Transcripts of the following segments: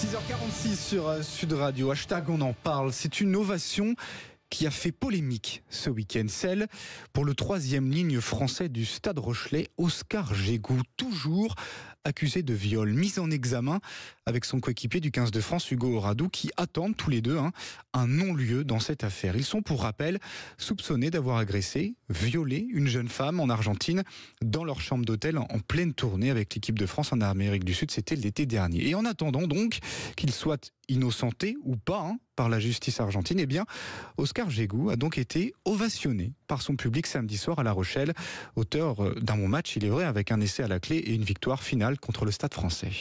6h46 sur Sud Radio. Hashtag on en parle. C'est une ovation qui a fait polémique ce week-end. Celle pour le 3e ligne français du Stade Rochelais, Oscar Jégo, toujours accusé de viol, mis en examen avec son coéquipier du 15 de France, Hugo Oradou, qui attendent tous les deux un non-lieu dans cette affaire. Ils sont, pour rappel, soupçonnés d'avoir agressé, violé une jeune femme en Argentine dans leur chambre d'hôtel en pleine tournée avec l'équipe de France en Amérique du Sud. C'était l'été dernier. Et en attendant donc qu'ils soient innocentés ou pas par la justice argentine, eh bien, Oscar Jégo a donc été ovationné par son public samedi soir à La Rochelle, auteur d'un bon match, il est vrai, avec un essai à la clé et une victoire finale contre le Stade français.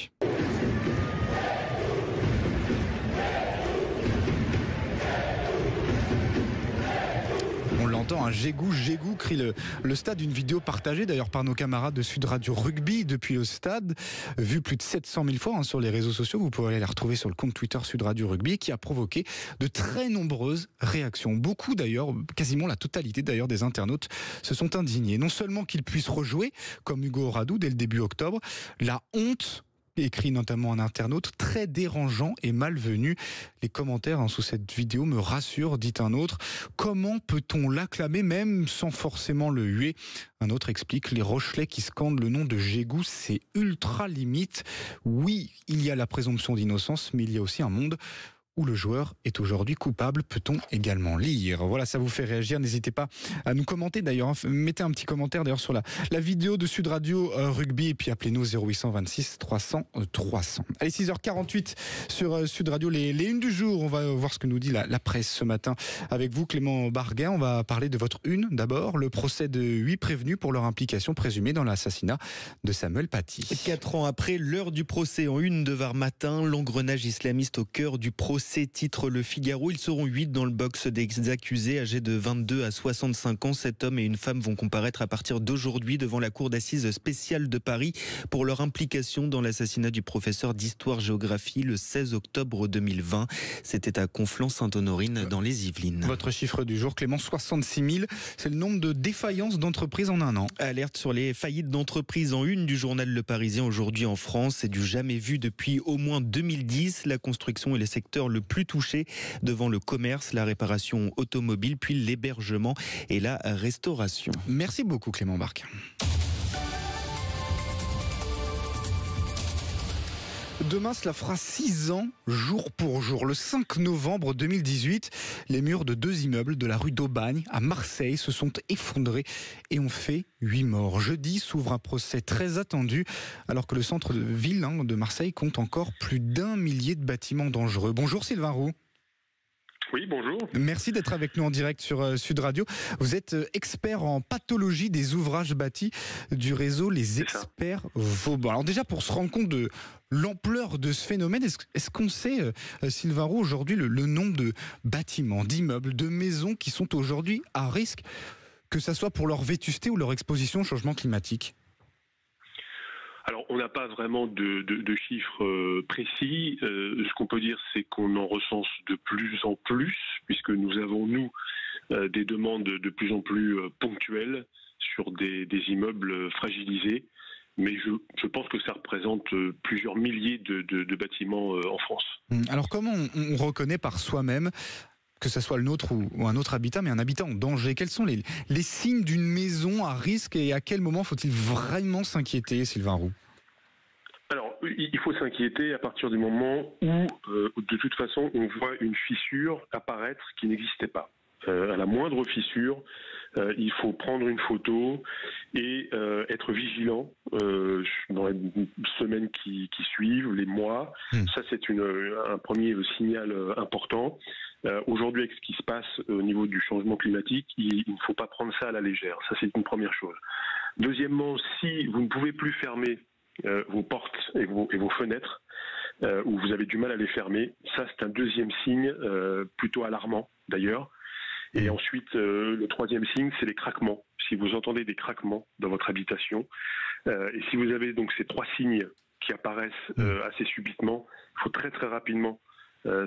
On l'entend, Jégo, crie le stade. Une vidéo partagée d'ailleurs par nos camarades de Sud Radio Rugby depuis le stade, vue plus de 700 000 fois sur les réseaux sociaux. Vous pouvez aller la retrouver sur le compte Twitter Sud Radio Rugby, qui a provoqué de très nombreuses réactions. Beaucoup d'ailleurs, quasiment la totalité d'ailleurs des internautes se sont indignés. Non seulement qu'ils puissent rejouer, comme Hugo Oradou dès le début octobre, la honte, écrit notamment un internaute, très dérangeant et malvenu. Les commentaires sous cette vidéo me rassurent, dit un autre. Comment peut-on l'acclamer même sans forcément le huer? Un autre explique, les Rochelais qui scandent le nom de Jégo, c'est ultra limite. Oui, il y a la présomption d'innocence, mais il y a aussi un monde où le joueur est aujourd'hui coupable, peut-on également lire. Voilà, ça vous fait réagir, n'hésitez pas à nous commenter d'ailleurs, mettez un petit commentaire d'ailleurs sur la vidéo de Sud Radio Rugby et puis appelez-nous 0826 300 300. Allez, 6h48 sur Sud Radio, les unes du jour, on va voir ce que nous dit la presse ce matin avec vous Clément Barguin. On va parler de votre une d'abord, le procès de 8 prévenus pour leur implication présumée dans l'assassinat de Samuel Paty. 4 ans après, l'heure du procès en une de Var Matin, l'engrenage islamiste au cœur du procès, titre Le Figaro. Ils seront 8 dans le box des accusés âgés de 22 à 65 ans. 7 hommes et une femme vont comparaître à partir d'aujourd'hui devant la cour d'assises spéciale de Paris pour leur implication dans l'assassinat du professeur d'histoire-géographie le 16 octobre 2020. C'était à Conflans-Sainte-Honorine dans les Yvelines. Votre chiffre du jour, Clément, 66 000. C'est le nombre de défaillances d'entreprises en un an. Alerte sur les faillites d'entreprises en une du journal Le Parisien aujourd'hui en France. C'est du jamais vu depuis au moins 2010. La construction est le secteur le plus touché devant le commerce, la réparation automobile, puis l'hébergement et la restauration. Merci beaucoup Clément Barguin. Demain, cela fera 6 ans, jour pour jour. Le 5 novembre 2018, les murs de 2 immeubles de la rue d'Aubagne, à Marseille, se sont effondrés et ont fait 8 morts. Jeudi s'ouvre un procès très attendu, alors que le centre de ville de Marseille compte encore plus d'1 millier de bâtiments dangereux. Bonjour Sylvain Roux. Oui, bonjour. Merci d'être avec nous en direct sur Sud Radio. Vous êtes expert en pathologie des ouvrages bâtis du réseau Les Experts Vauban. Alors déjà, pour se rendre compte de l'ampleur de ce phénomène, est-ce qu'on sait, Sylvain Roux, aujourd'hui le nombre de bâtiments, d'immeubles, de maisons qui sont aujourd'hui à risque, que ça soit pour leur vétusté ou leur exposition au changement climatique ? Alors, on n'a pas vraiment de chiffres précis. Ce qu'on peut dire, c'est qu'on en recense de plus en plus, puisque nous avons, des demandes de plus en plus ponctuelles sur des immeubles fragilisés. Mais je pense que ça représente plusieurs milliers de bâtiments en France. Alors, comment on reconnaît par soi-même, que ce soit le nôtre ou un autre habitat, mais un habitat en danger? Quels sont les signes d'une maison à risque et à quel moment faut-il vraiment s'inquiéter, Sylvain Roux? Alors, il faut s'inquiéter à partir du moment où, de toute façon, on voit une fissure apparaître qui n'existait pas. À la moindre fissure, il faut prendre une photo et être vigilant dans les semaines qui suivent, les mois. Ça, c'est un premier signal important. Aujourd'hui, avec ce qui se passe au niveau du changement climatique, il ne faut pas prendre ça à la légère. Ça, c'est une première chose. Deuxièmement, si vous ne pouvez plus fermer vos portes et vos fenêtres, ou vous avez du mal à les fermer, ça, c'est un deuxième signe plutôt alarmant, d'ailleurs. Et ensuite, le troisième signe, c'est les craquements. Si vous entendez des craquements dans votre habitation, et si vous avez donc ces 3 signes qui apparaissent assez subitement, il faut très très rapidement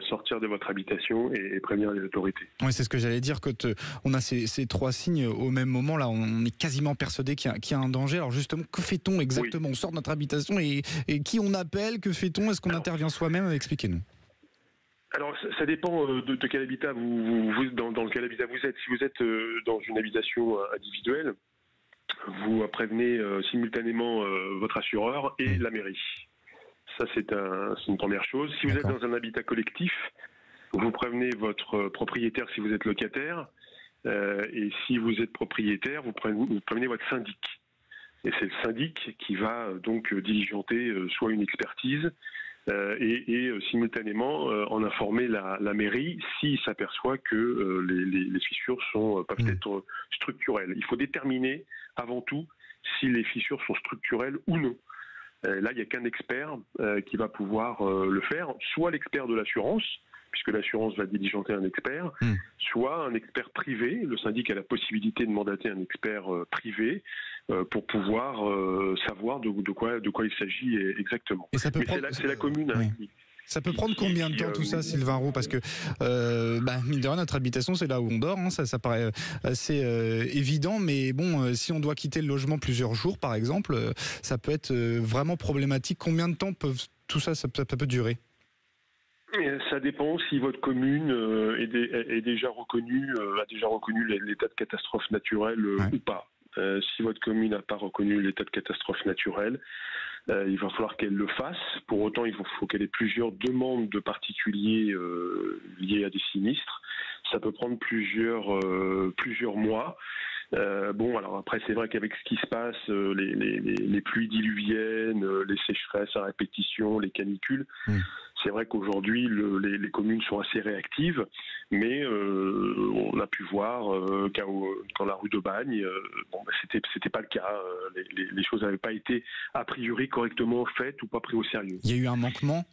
sortir de votre habitation et prévenir les autorités. Oui, c'est ce que j'allais dire, quand on a ces trois signes au même moment, là, on est quasiment persuadé qu'il y a un danger. Alors justement, que fait-on exactement? On sort de notre habitation et qui on appelle? Que fait-on? Est-ce qu'on intervient soi-même? Expliquez-nous. Alors, ça dépend de quel habitat dans lequel habitat vous êtes. Si vous êtes dans une habitation individuelle, vous prévenez simultanément votre assureur et la mairie. Ça, c'est une première chose. Si vous êtes dans un habitat collectif, vous prévenez votre propriétaire si vous êtes locataire. Et si vous êtes propriétaire, vous prévenez votre syndic. Et c'est le syndic qui va donc diligenter soit une expertise et simultanément en informer la mairie s'il s'aperçoit que les fissures peuvent être structurelles. Il faut déterminer avant tout si les fissures sont structurelles ou non. Là, il n'y a qu'un expert qui va pouvoir le faire, soit l'expert de l'assurance, puisque l'assurance va diligenter un expert, soit un expert privé. Le syndic a la possibilité de mandater un expert privé pour pouvoir savoir de quoi il s'agit exactement. Et ça peut c'est la commune. Oui. Ça peut prendre combien de temps tout ça, Sylvain Roux? Parce que, mine de rien, notre habitation, c'est là où on dort. Hein, ça paraît assez évident. Mais bon, si on doit quitter le logement plusieurs jours, par exemple, ça peut être vraiment problématique. Combien de temps tout ça peut durer? Ça dépend si votre commune a déjà reconnu l'état de catastrophe naturelle ou pas. Si votre commune n'a pas reconnu l'état de catastrophe naturelle, il va falloir qu'elle le fasse. Pour autant, il faut qu'elle ait plusieurs demandes de particuliers liées à des sinistres. Ça peut prendre plusieurs mois. Alors après, c'est vrai qu'avec ce qui se passe, les pluies diluviennes, les sécheresses à répétition, les canicules, c'est vrai qu'aujourd'hui, les communes sont assez réactives, mais on a pu voir quand la rue d'Aubagne, c'était pas le cas. Les choses n'avaient pas été a priori correctement faites ou pas pris au sérieux. Il y a eu un manquement?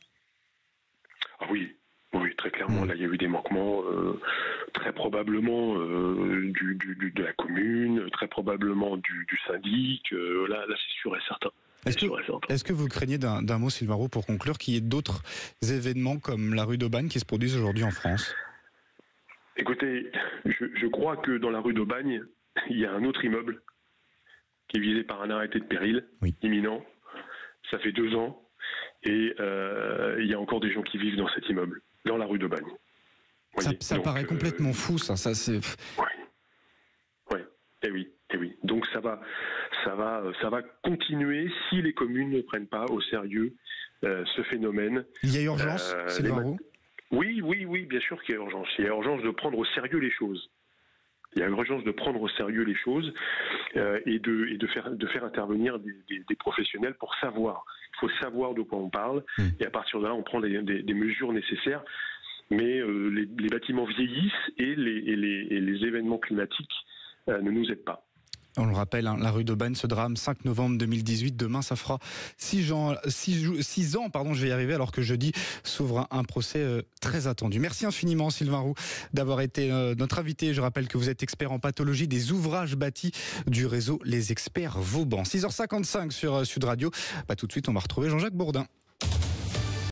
Ah oui. Oui, très clairement, là, il y a eu des manquements, très probablement de la commune, très probablement du syndic. Là, c'est sûr et certain. Est-ce que vous craignez d'un mot, Sylvain Roux, pour conclure, qu'il y ait d'autres événements comme la rue d'Aubagne qui se produisent aujourd'hui en France? Écoutez, je crois que dans la rue d'Aubagne, il y a un autre immeuble qui est visé par un arrêté de péril imminent. Ça fait 2 ans. Et il y a encore des gens qui vivent dans cet immeuble, dans la rue d'Aubagne. Ça paraît complètement fou, ça c'est... Oui, et oui. Donc ça va continuer si les communes ne prennent pas au sérieux ce phénomène. Il y a urgence, Sylvain Roux? Oui, bien sûr qu'il y a urgence. Il y a urgence de prendre au sérieux les choses. Il y a urgence de prendre au sérieux les choses et de faire intervenir des professionnels pour savoir. Il faut savoir de quoi on parle et à partir de là, on prend des mesures nécessaires. Mais les bâtiments vieillissent et les événements climatiques ne nous aident pas. On le rappelle, la rue d'Aubagne, ce drame, 5 novembre 2018. Demain, ça fera 6 ans, je vais y arriver, alors que jeudi s'ouvre un procès très attendu. Merci infiniment, Sylvain Roux, d'avoir été notre invité. Je rappelle que vous êtes expert en pathologie des ouvrages bâtis du réseau Les Experts Vauban. 6h55 sur Sud Radio. Tout de suite, on va retrouver Jean-Jacques Bourdin.